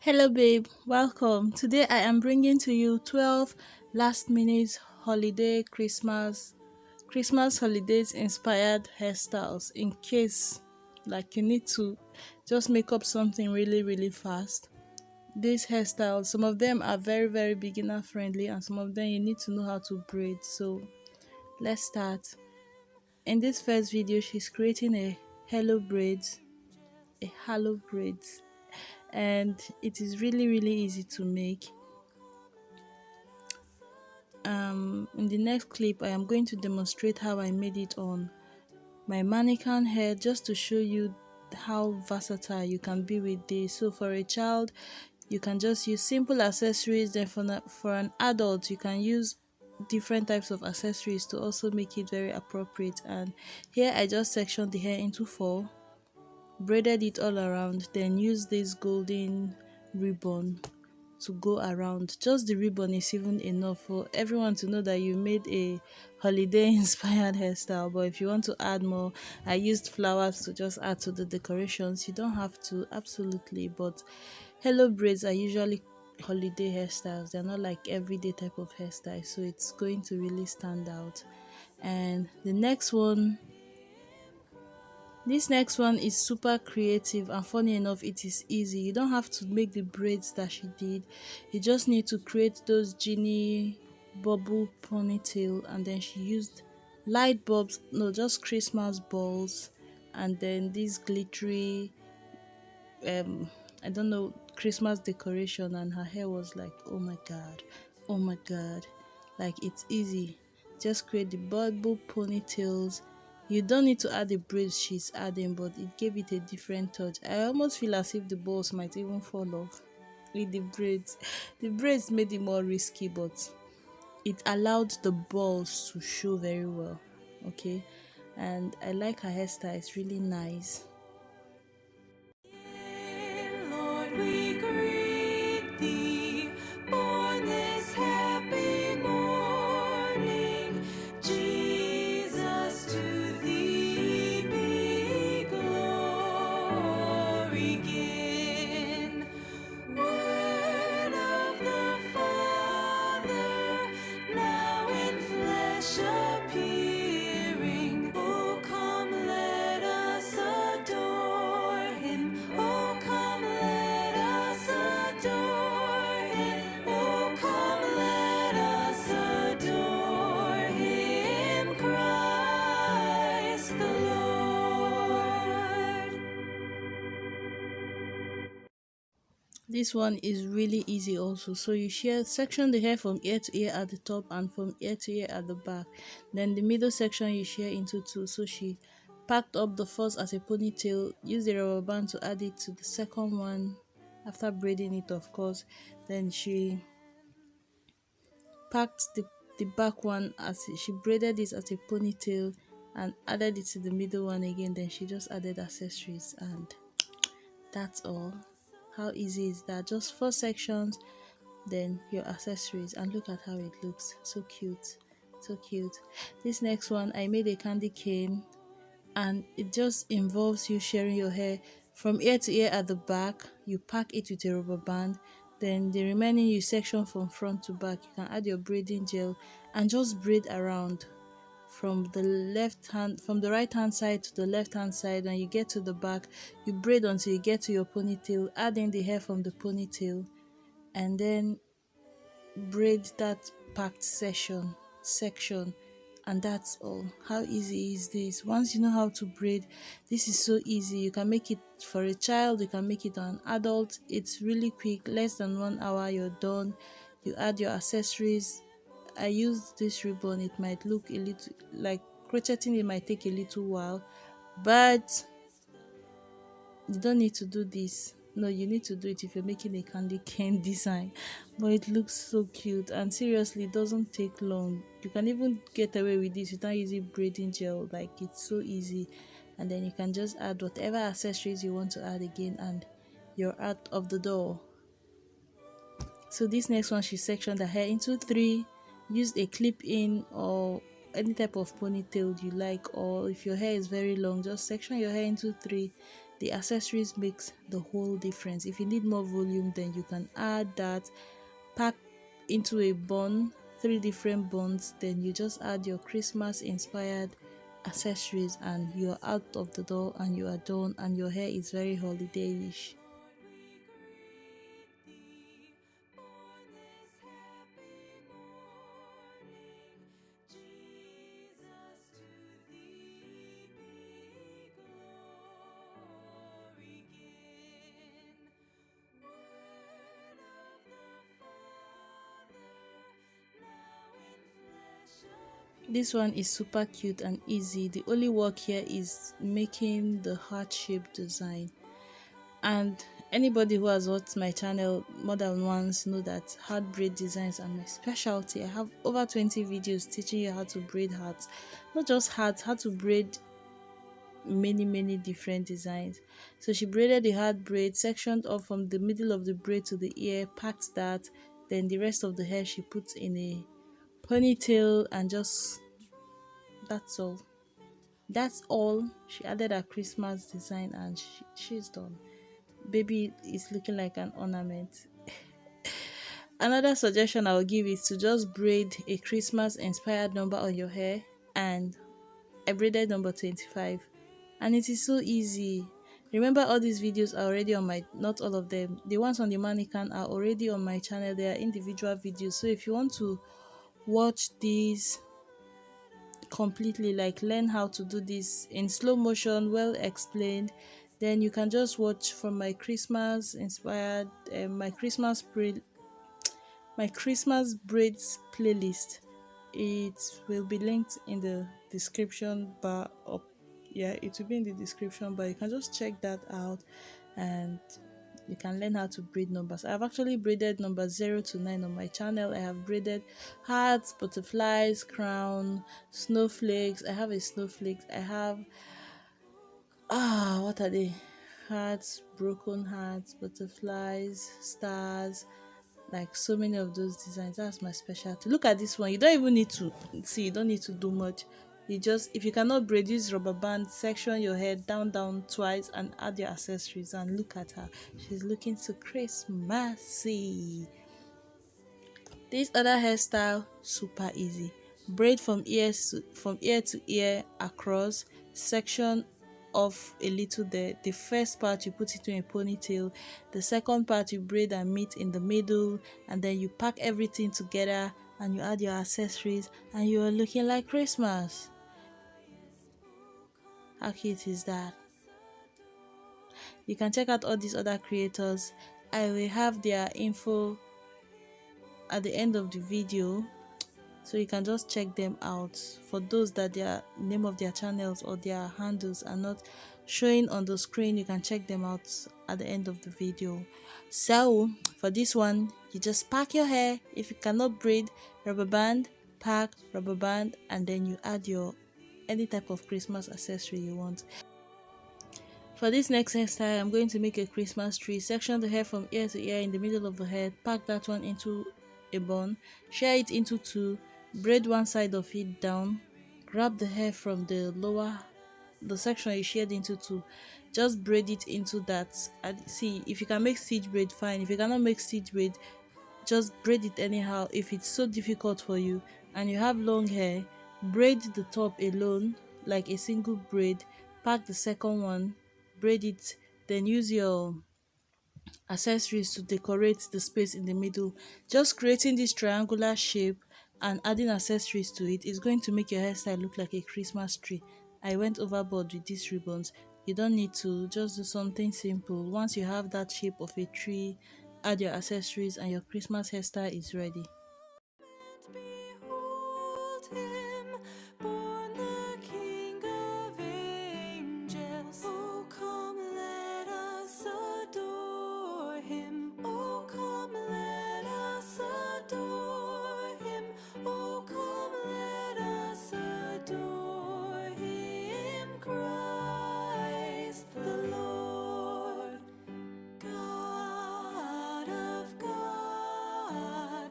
Hello, babe. Welcome. Today I am bringing to you 12 last minute holiday Christmas holidays inspired hairstyles in case like you need to just make up something really fast. These hairstyles, some of them are very beginner friendly and some of them you need to know how to braid. So, let's start. In this first video, she's creating a halo braids, and it is really easy to make. In the next clip I am going to demonstrate how I made it on my mannequin hair, just to show you how versatile you can be with this. So for a child you can just use simple accessories, then for an adult you can use different types of accessories to also make it very appropriate. And here I just sectioned the hair into four, braided it all around, then used this golden ribbon to go around. Just the ribbon is even enough for everyone to know that you made a holiday inspired hairstyle. But if you want to add more, I used flowers to just add to the decorations. You don't have to, absolutely, but hello braids are usually holiday hairstyles. They're not like everyday type of hairstyle, so it's going to really stand out. And this next one is super creative, and funny enough it is easy. You don't have to make the braids that she did. You just need to create those genie bubble ponytail, and then she used light bulbs, no, just Christmas balls, and then this glittery um I don't know, Christmas decoration, and her hair was like, oh my god, oh my god. Like, it's easy. Just create the bubble ponytails. You don't need to add the braids she's adding, but it gave it a different touch. I almost feel as if the balls might even fall off with the braids. The braids made it more risky, but it allowed the balls to show very well. Okay, and I like her hairstyle, it's really nice. Lord, we greet thee, born this happy morning. Jesus, to thee be glory given. Word of the Father, now in flesh appearing. Oh, come, let us adore him. Oh, come, let us adore him. Oh, come, let us adore him, Christ the Lord. This one is really easy also. So you section the hair from ear to ear at the top and from ear to ear at the back. Then the middle section you share into two. So she packed up the first as a ponytail, used the rubber band to add it to the second one after braiding it, of course. Then she packed the back one as she braided it as a ponytail and added it to the middle one again. Then she just added accessories, and that's all. How easy is that? Just four sections, then your accessories, and look at how it looks. So cute, so cute. This next one, I made a candy cane, and it just involves you sharing your hair from ear to ear at the back. You pack it with a rubber band, then the remaining you section from front to back. You can add your braiding gel and just braid around from the right hand side to the left hand side. When you get to the back, you braid until you get to your ponytail, add in the hair from the ponytail, and then braid that packed section, and that's all. How easy is this? Once you know how to braid, this is so easy. You can make it for a child, you can make it on an adult. It's really quick, less than 1 hour you're done. You add your accessories. I used this ribbon. It might look a little like crocheting, it might take a little while, but you don't need to do this. No, you need to do it if you're making a candy cane design. But it looks so cute, and seriously, it doesn't take long. You can even get away with this without using braiding gel. Like, it's so easy. And then you can just add whatever accessories you want to add again, and you're out of the door. So this next one, she sectioned her hair into three, used a clip in or any type of ponytail you like, or if your hair is very long, just section your hair into three, The accessories makes the whole difference. If you need more volume, then you can add that, pack into a bun, 3 different buns, then you just add your Christmas inspired accessories and you're out of the door and you are done and your hair is very holidayish. This one is super cute and easy. The only work here is making the heart shape design. And anybody who has watched my channel more than once know that heart braid designs are my specialty. I have over 20 videos teaching you how to braid hearts. Not just hearts, how to braid many different designs. So she braided the heart braid, sectioned off from the middle of the braid to the ear, packed that, then the rest of the hair she puts in a ponytail and just that's all. That's all. She added a Christmas design and she's done. Baby is looking like an ornament. Another suggestion I will give is to just braid a Christmas inspired number on your hair, and I braided number 25 and it is so easy. Remember, all these videos are already on my, not all of them, the ones on the mannequin are already on my channel. They are individual videos, so if you want to watch these completely, like learn how to do this in slow motion, well explained, then you can just watch from my Christmas inspired my Christmas braids playlist. It will be linked in the description bar up. Yeah, it will be in the description bar. You can just check that out and you can learn how to braid numbers. I've actually braided numbers 0 to 9 on my channel. I have braided hearts, butterflies, crown, snowflakes. I have a snowflake. I have what are they? Hearts, broken hearts, butterflies, stars, like so many of those designs. That's my specialty. Look at this one. You don't even need to see, you don't need to do much. You just, if you cannot braid, use rubber band, section your hair down twice and add your accessories, and look at her, she's looking so Christmassy. This other hairstyle, super easy. Braid from ear to ear across, section off a little there. The first part you put it in a ponytail, the second part you braid and meet in the middle, and then you pack everything together and you add your accessories and you are looking like Christmas. How cute is that? You can check out all these other creators. I will have their info at the end of the video, so you can just check them out. For those that their name of their channels or their handles are not showing on the screen, you can check them out at the end of the video. So for this one, you just pack your hair. If you cannot braid, rubber band, pack rubber band, and then you add your any type of Christmas accessory you want. For this next hairstyle, I'm going to make a Christmas tree. Section the hair from ear to ear in the middle of the head, pack that one into a bun, share it into 2, braid one side of it down, grab the hair from the section you shared into 2, just braid it into that. And see, if you can make stitch braid, fine. If you cannot make stitch braid, just braid it anyhow. If it's so difficult for you and you have long hair, braid the top alone like a single braid, pack the second one, braid it, then use your accessories to decorate the space in the middle. Just creating this triangular shape and adding accessories to it is going to make your hairstyle look like a Christmas tree. I went overboard with these ribbons. You don't need to, just do something simple. Once you have that shape of a tree, add your accessories and your Christmas hairstyle is ready. Behold him, born the King of angels. Oh, come, let us adore him. Oh, come, let us adore him. Oh, come, let us adore him. Christ the Lord, God of God,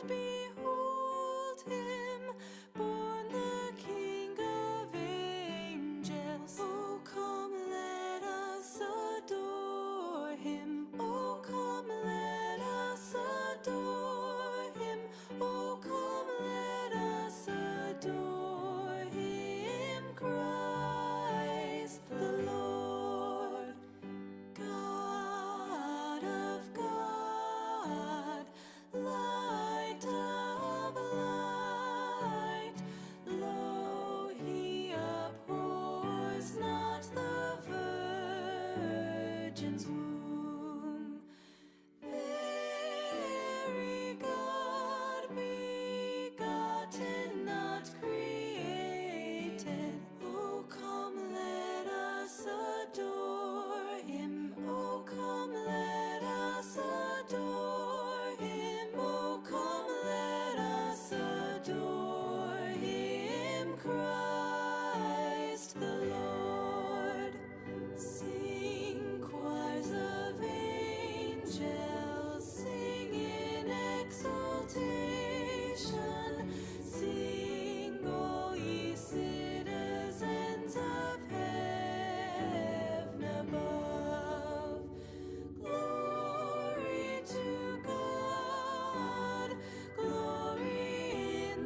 be